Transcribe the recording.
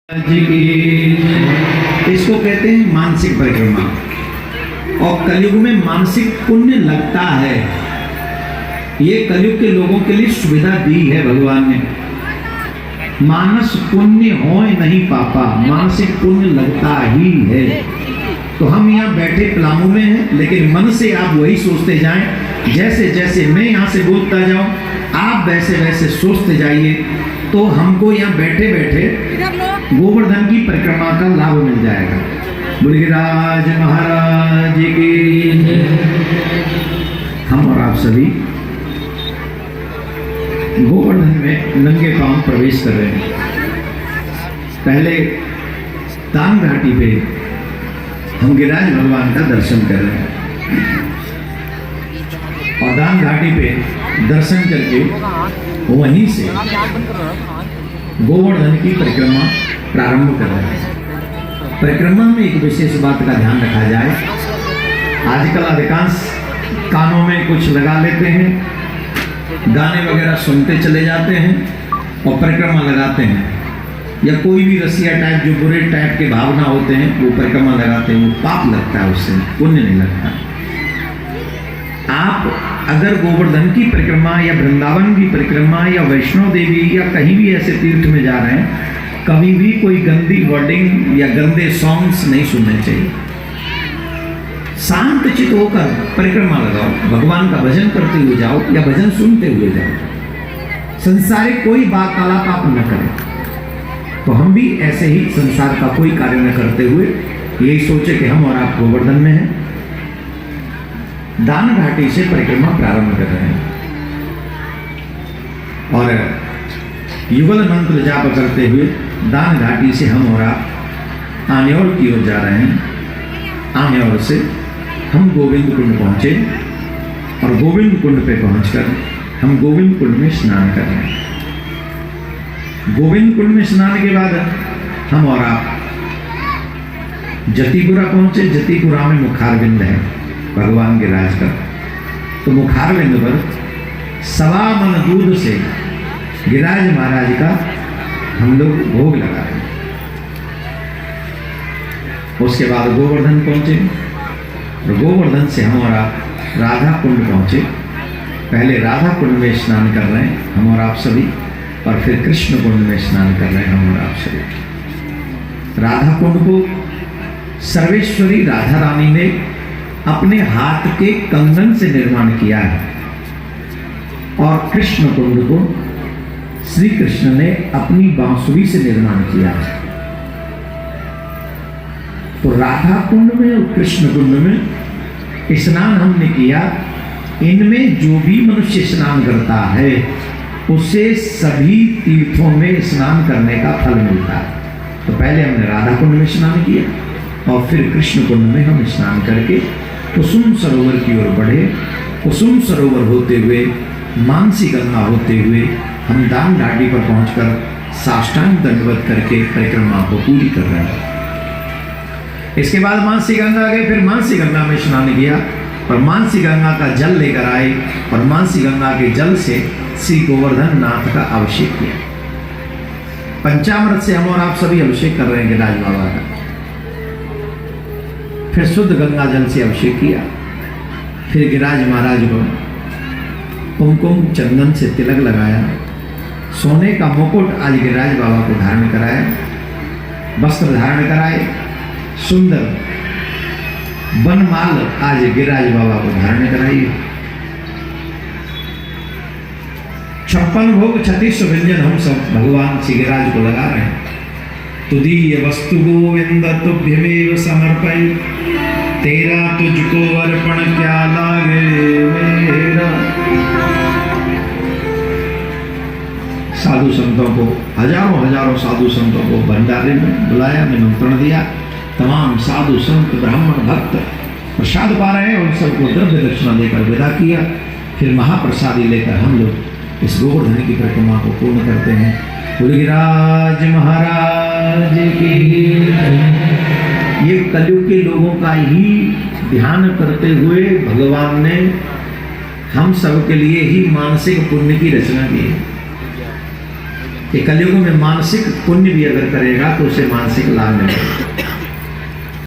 जी की इसको कहते हैं मानसिक परिक्रमा। और कलयुग में मानसिक पुण्य लगता है। ये कलयुग के लोगों के लिए सुविधा दी है भगवान ने। मानस पुण्य हो नहीं पापा, मानसिक पुण्य लगता ही है। तो हम यहाँ बैठे पलामू में हैं, लेकिन मन से आप वही सोचते जाएं। जैसे जैसे मैं यहाँ से बोलता जाऊं, आप वैसे वैसे सोचते जाइए, तो हमको यहाँ बैठे बैठे गोवर्धन की परिक्रमा का लाभ मिल जाएगा। बुलगिराज महाराज की। हम और आप सभी गोवर्धन में नंगे पांव प्रवेश कर रहे हैं। पहले दान घाटी पे हम गिरिराज भगवान का दर्शन कर रहे हैं, और दान घाटी पे दर्शन करके वहीं से गोवर्धन की परिक्रमा प्रारंभ कर रहे हैं। परिक्रमा में एक विशेष बात का ध्यान रखा जाए। आजकल अधिकांश कानों में कुछ लगा लेते हैं, गाने वगैरह सुनते चले जाते हैं और परिक्रमा लगाते हैं, या कोई भी रसिया टाइप जो बुरे टाइप के भावना होते हैं वो परिक्रमा लगाते हैं। वो पाप लगता है, उससे पुण्य नहीं लगता। आप अगर गोवर्धन की परिक्रमा या वृंदावन की परिक्रमा या वैष्णो देवी या कहीं भी ऐसे तीर्थ में जा रहे हैं, कभी भी कोई गंदी वर्डिंग या गंदे सॉन्ग्स नहीं सुनने चाहिए। शांत चित होकर परिक्रमा लगाओ, भगवान का भजन करते हुए जाओ या भजन सुनते हुए जाओ। संसारिक कोई वार्तालाप आप न करें। तो हम भी ऐसे ही संसार का कोई कार्य न करते हुए यही सोचे कि हम और आप गोवर्धन में हैं, दान घाटी से परिक्रमा प्रारंभ कर रहे हैं और युगल मंत्र जाप करते हुए दान घाटी से हम और आप आन्योर की ओर जा रहे हैं। आन्योर से हम गोविंद कुंड पहुंचे और गोविंद कुंड पे पहुंचकर हम गोविंद कुंड में स्नान कर रहे हैं। गोविंद कुंड में स्नान के बाद हम और आप जतिपुरा पहुंचे। जतिपुरा में मुखारविंद है भगवान के राज का। तो मुखारविंद पर 1.25 मन दूध से गिरिराज महाराज का हम लोग भोग लगा रहे हैं। उसके बाद गोवर्धन पहुंचे और गोवर्धन से हम और आप राधा कुंड पहुंचे। पहले राधा कुंड में स्नान कर रहे हैं हम और आप सभी, और फिर कृष्ण कुंड में स्नान कर रहे हैं हम और आप सभी। राधा कुंड को सर्वेश्वरी राधा रानी ने अपने हाथ के कंगन से निर्माण किया है, और कृष्ण कुंड को श्री कृष्ण ने अपनी बांसुरी से निर्माण किया है। तो राधा कुंड में और कृष्ण कुंड में स्नान हमने किया। इनमें जो भी मनुष्य स्नान करता है उसे सभी तीर्थों में स्नान करने का फल मिलता है। तो पहले हमने राधा कुंड में स्नान किया और फिर कृष्ण कुंड में हम स्नान करके कुसुम सरोवर की ओर बढ़े। कुसुम सरोवर होते हुए मानसी गंगा होते हुए हम दान घाटी पर पहुंचकर साष्टांग दंडवत करके परिक्रमा को पूरी कर रहे हैं। इसके बाद मानसी गंगा गए, फिर मानसी गंगा में स्नान किया और मानसी गंगा का जल लेकर आए और मानसी गंगा के जल से श्री गोवर्धन नाथ का अभिषेक किया। पंचामृत से हम और आप सभी अभिषेक कर रहे हैं गिरिराज बाबा का। फिर शुद्ध गंगा जल से अभिषेक किया। फिर गिरिराज महाराज को कुमकुम चंदन से तिलक लगाया। सोने का मुकुट आज गिरिराज बाबा को धारण कराया। वस्त्र धारण कराए। सुंदर बनमाल आज गिरिराज बाबा को धारण कराई। 56 भोग 36 व्यंजन हम सब भगवान श्री गिरिराज को लगा रहे हैं। तुदीय वस्तु गोविंद तुभ्यमेव समर्पय, तेरा तुझको अर्पण क्या लागे मेरा। साधु संतों को, हजारों हजारों साधु संतों को भंडारे में बुलाया, निमंत्रण दिया। तमाम साधु संत ब्राह्मण भक्त प्रसाद पा रहे हैं, उन सबको द्रव्य दक्षिणा देकर विदा किया। फिर महाप्रसादी लेकर हम लोग इस गोवर्धन की परिक्रमा को पूर्ण करते हैं। गिरिराज महाराज की। ये कलयुग के लोगों का ही ध्यान करते हुए भगवान ने हम सब के लिए ही मानसिक पुण्य की रचना की है। कि कलयुग में मानसिक पुण्य भी अगर करेगा तो उसे मानसिक लाभ मिलेगा।